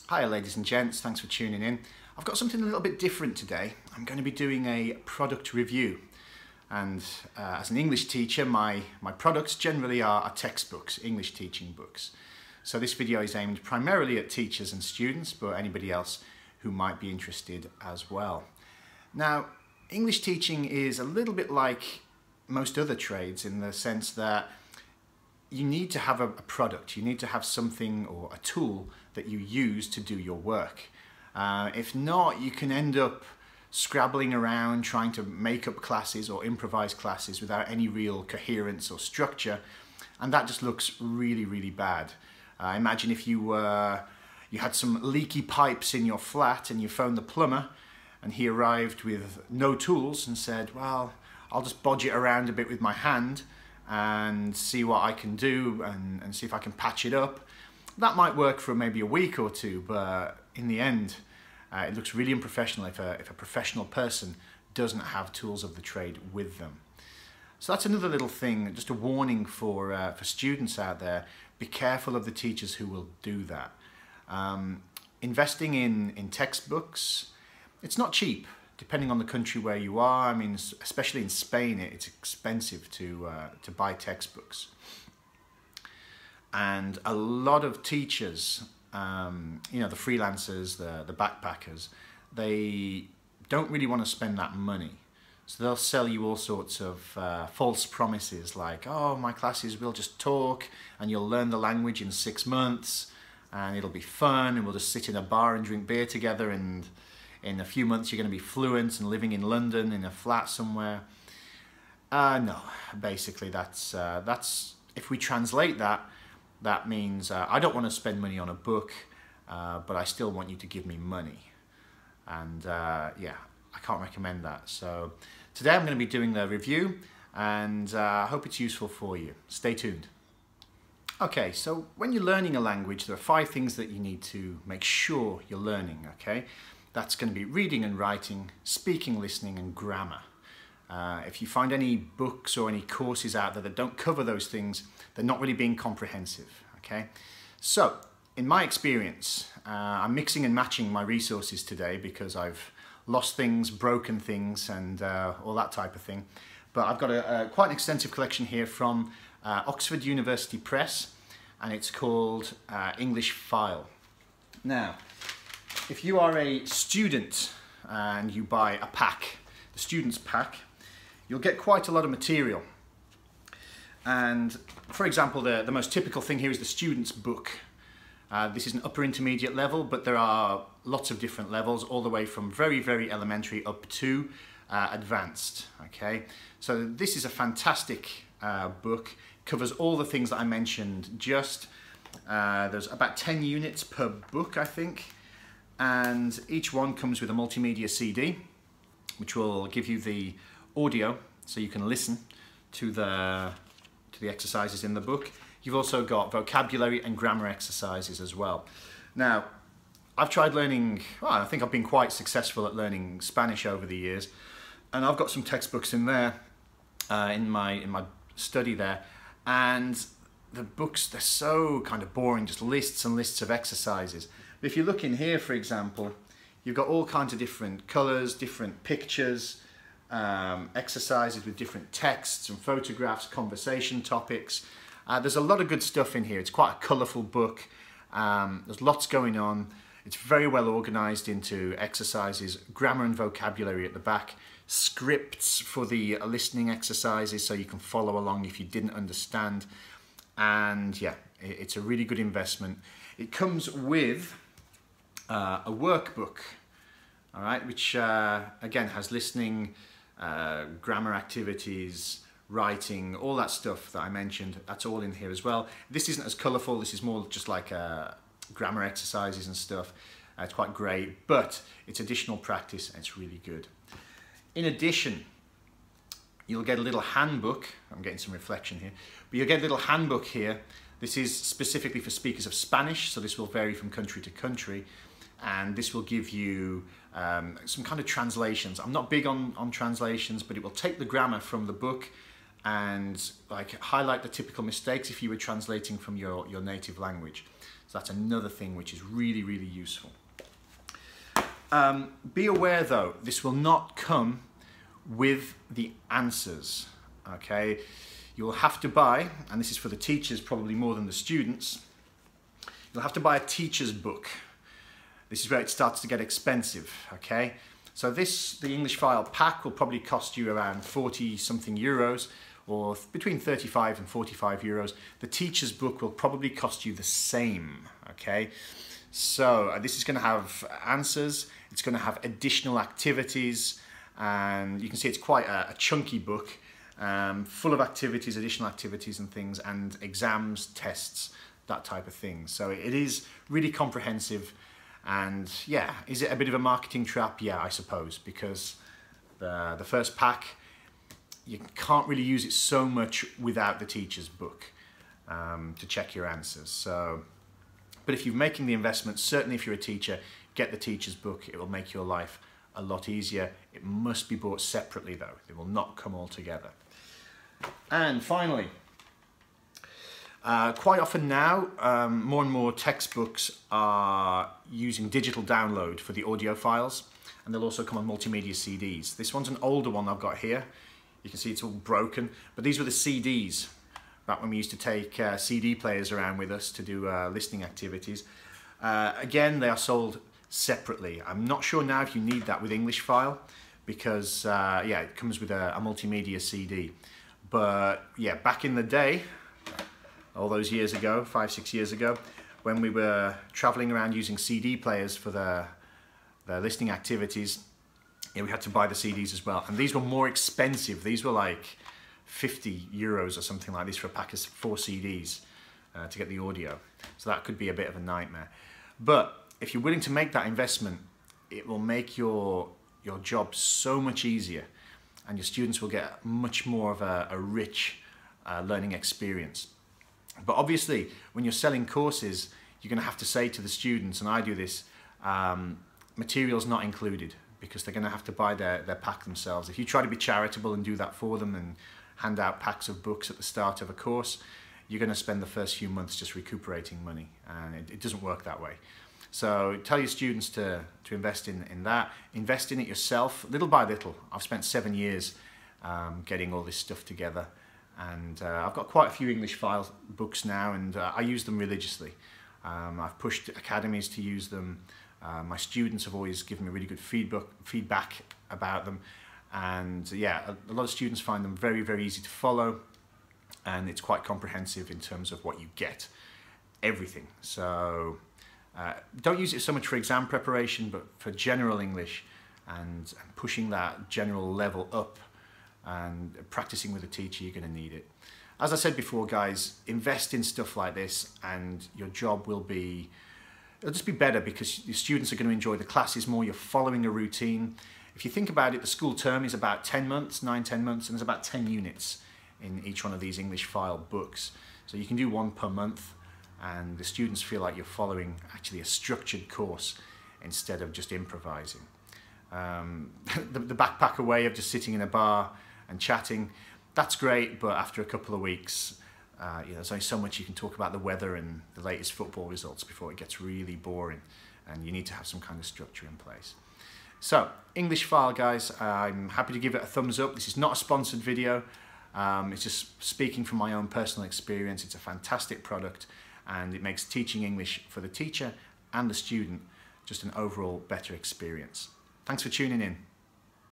Hi ladies and gents, thanks for tuning in. I've got something a little bit different today. I'm going to be doing a product review, and as an English teacher my products generally are textbooks, English teaching books. So this video is aimed primarily at teachers and students, but anybody else who might be interested as well. Now, English teaching is a little bit like most other trades in the sense that you need to have a product, you need to have something or a tool that you use to do your work. If not, you can end up scrabbling around trying to make up classes or improvise classes without any real coherence or structure, and that just looks really bad. Imagine if you had some leaky pipes in your flat and you phoned the plumber and he arrived with no tools and said, well, I'll just bodge it around a bit with my hand and see what I can do and see if I can patch it up. That might work for maybe a week or two, but in the end it looks really unprofessional if a professional person doesn't have tools of the trade with them. So that's another little thing, just a warning for students out there. Be careful of the teachers who will do that. Investing in textbooks, it's not cheap. Depending on the country where you are, I mean, especially in Spain, it's expensive to buy textbooks. And a lot of teachers, you know, the freelancers, the backpackers, they don't really want to spend that money. So they'll sell you all sorts of false promises like, oh, my classes will just talk and you'll learn the language in 6 months and it'll be fun and we'll just sit in a bar and drink beer together, and in a few months you're going to be fluent and living in London in a flat somewhere. No, basically that's if we translate that means I don't want to spend money on a book, but I still want you to give me money. And yeah, I can't recommend that. So today I'm going to be doing the review, and I hope it's useful for you. Stay tuned. Okay, so when you're learning a language, there are 5 things that you need to make sure you're learning, okay? That's going to be reading and writing, speaking, listening, and grammar. If you find any books or any courses out there that don't cover those things, they're not really being comprehensive, okay? So, in my experience, I'm mixing and matching my resources today because I've lost things, broken things, and all that type of thing. But I've got quite an extensive collection here from Oxford University Press, and it's called English File. Now, if you are a student and you buy a pack, the student's pack, you'll get quite a lot of material. And for example, the most typical thing here is the student's book. This is an upper intermediate level, but there are lots of different levels, all the way from very elementary up to advanced. Okay, so this is a fantastic book. Covers all the things that I mentioned just. There's about 10 units per book, I think. And each one comes with a multimedia CD, which will give you the audio so you can listen to the exercises in the book. You've also got vocabulary and grammar exercises as well. Now, I've tried learning, well, I think I've been quite successful at learning Spanish over the years, and I've got some textbooks in there, in my study there, and the books, they're so kind of boring, just lists and lists of exercises. But if you look in here, for example, you've got all kinds of different colours, different pictures, exercises with different texts and photographs, conversation topics. There's a lot of good stuff in here. It's quite a colourful book. There's lots going on. It's very well organised into exercises, grammar and vocabulary at the back, scripts for the listening exercises so you can follow along if you didn't understand. And yeah, it's a really good investment. It comes with a workbook, all right, which again has listening, grammar activities, writing, all that stuff that I mentioned. That's all in here as well. This isn't as colourful. This is more just like grammar exercises and stuff. It's quite great, but it's additional practice and it's really good. In addition, you'll get a little handbook. I'm getting some reflection here, but you'll get a little handbook here. This is specifically for speakers of Spanish, so this will vary from country to country, and this will give you some kind of translations. I'm not big on translations, but it will take the grammar from the book and like highlight the typical mistakes if you were translating from your native language. So So that's another thing which is really, really useful. Be aware though, this will not come with the answers, okay? You'll have to buy, and this is for the teachers probably more than the students, you'll have to buy a teacher's book. This is where it starts to get expensive, okay? So the English file pack will probably cost you around 40 something euros, or between 35 and 45 euros. The teacher's book will probably cost you the same, okay? So this is going to have answers, it's going to have additional activities, and you can see it's quite a chunky book, full of activities, additional activities and things, and exams, tests, that type of thing. So it is really comprehensive, and yeah, is it a bit of a marketing trap? Yeah, I suppose, because the first pack, you can't really use it so much without the teacher's book to check your answers. So, but if you're making the investment, certainly if you're a teacher, get the teacher's book. It will make your life a lot easier. It must be bought separately though. They will not come all together. And finally, quite often now, more and more textbooks are using digital download for the audio files, and they'll also come on multimedia CDs. This one's an older one I've got here. You can see it's all broken, but these were the CDs back when we used to take CD players around with us to do listening activities. Again, they are sold separately. I'm not sure now if you need that with English file, because yeah, it comes with a multimedia CD. But yeah, back in the day, all those years ago, 5-6 years ago, when we were traveling around using CD players for the listening activities, yeah, we had to buy the CDs as well. And these were more expensive. These were like 50 euros or something like this for a pack of 4 CDs to get the audio. So that could be a bit of a nightmare. But if you're willing to make that investment, it will make your job so much easier, and your students will get much more of a rich learning experience. But obviously, when you're selling courses, you're going to have to say to the students, and I do this, materials not included, because they're going to have to buy their pack themselves. If you try to be charitable and do that for them and hand out packs of books at the start of a course, you're going to spend the first few months just recuperating money, and it doesn't work that way. So tell your students to invest in that. Invest in it yourself, little by little. I've spent 7 years getting all this stuff together, and I've got quite a few English file books now, and I use them religiously. I've pushed academies to use them. My students have always given me really good feedback about them, and yeah, a lot of students find them very, very easy to follow, and it's quite comprehensive in terms of what you get, everything. So don't use it so much for exam preparation, but for general English and pushing that general level up and practicing with a teacher, you're going to need it. As I said before, guys, invest in stuff like this and your job will be, it'll just be better, because your students are going to enjoy the classes more. You're following a routine. If you think about it, the school term is about 10 months, 9-10 months, and there's about 10 units in each one of these English file books. So you can do one per month, and the students feel like you're following actually a structured course instead of just improvising. The backpacker way of just sitting in a bar and chatting, that's great, but after a couple of weeks, you know, there's only so much you can talk about the weather and the latest football results before it gets really boring, and you need to have some kind of structure in place. So, English file, guys, I'm happy to give it a thumbs up. This is not a sponsored video. It's just speaking from my own personal experience. It's a fantastic product, and it makes teaching English for the teacher and the student just an overall better experience. Thanks for tuning in.